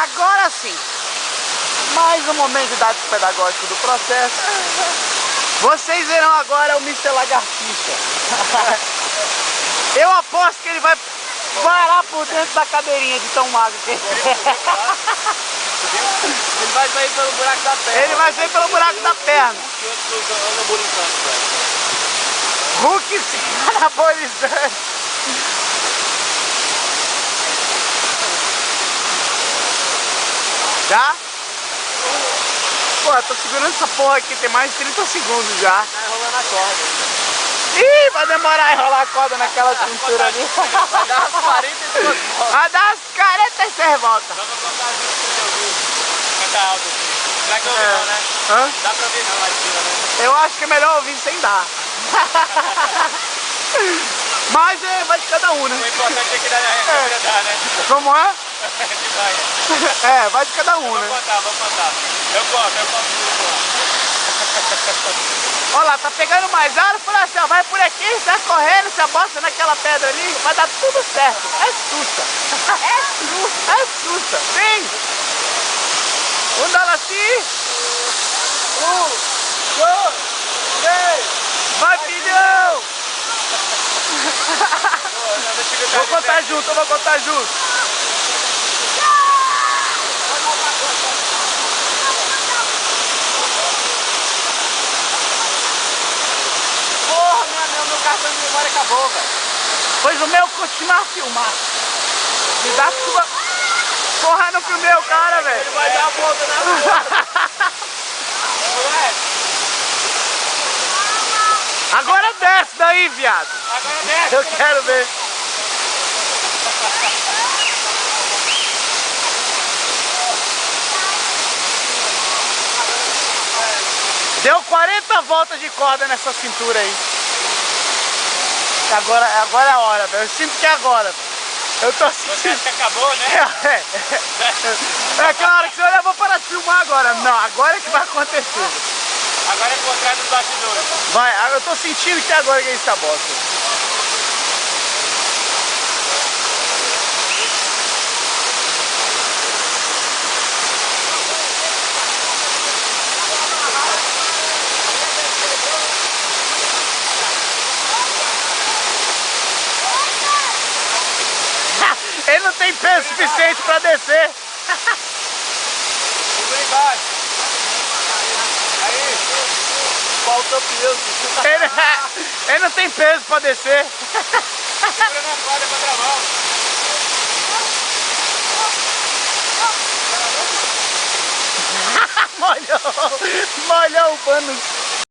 Agora sim, mais um momento didático pedagógico do processo. Vocês verão agora o Mr. Lagartixa. Eu aposto que ele vai varar por dentro da cadeirinha de tão magro que ele é. Ele vai sair pelo buraco da perna. Ele vai sair pelo buraco da perna. Hulk anabolizante. Já? Pô, eu tô segurando essa porra aqui, tem mais de 30 segundos já. Tá enrolando a corda. Ih, vai demorar a enrolar a corda naquela cintura ali. Vai dar umas 42 voltas. Vai dar umas 46 voltas. Dá pra contar junto pra ele ouvir. Canta alto assim. Será que ouve não, né? Hã? Dá pra ouvir não lá de cima, né? Eu acho que é melhor ouvir sem dar. Mas vai de cada um, né? O importante é que dá na né? Como é? Vai. É, vai de cada um, né? Vamos contar. Eu conto. Olha lá, tá pegando mais ar, eu falei assim, ó, vai por aqui, sai correndo, se abosta naquela pedra ali, vai dar tudo certo. É sussa. É sussa. Vem! Um dólar assim. 1, 2, 3. Vai, filhão! Vou contar junto. Porra, meu cartão de memória acabou, velho. Pois o meu continua a filmar. Me dá sua... Porra, não filmei o cara, velho. Ele vai dar a volta na rua. Agora desce daí, viado. Agora desce. Eu quero ver. Deu 40 voltas de corda nessa cintura aí. Agora é a hora, velho. Eu sinto que é agora. Eu tô Você sentindo. acha que acabou, né? É aquela hora que você olha, eu vou parar de filmar agora. Não, agora é que vai acontecer. Agora é contrário dos bastidores. Vai, eu tô sentindo que é agora que ele se abosta. Ele não tem peso suficiente pra descer. Segura embaixo. Aí. Falta peso. Ele não tem peso pra descer. Segura na corda pra travar. Molhou o pano.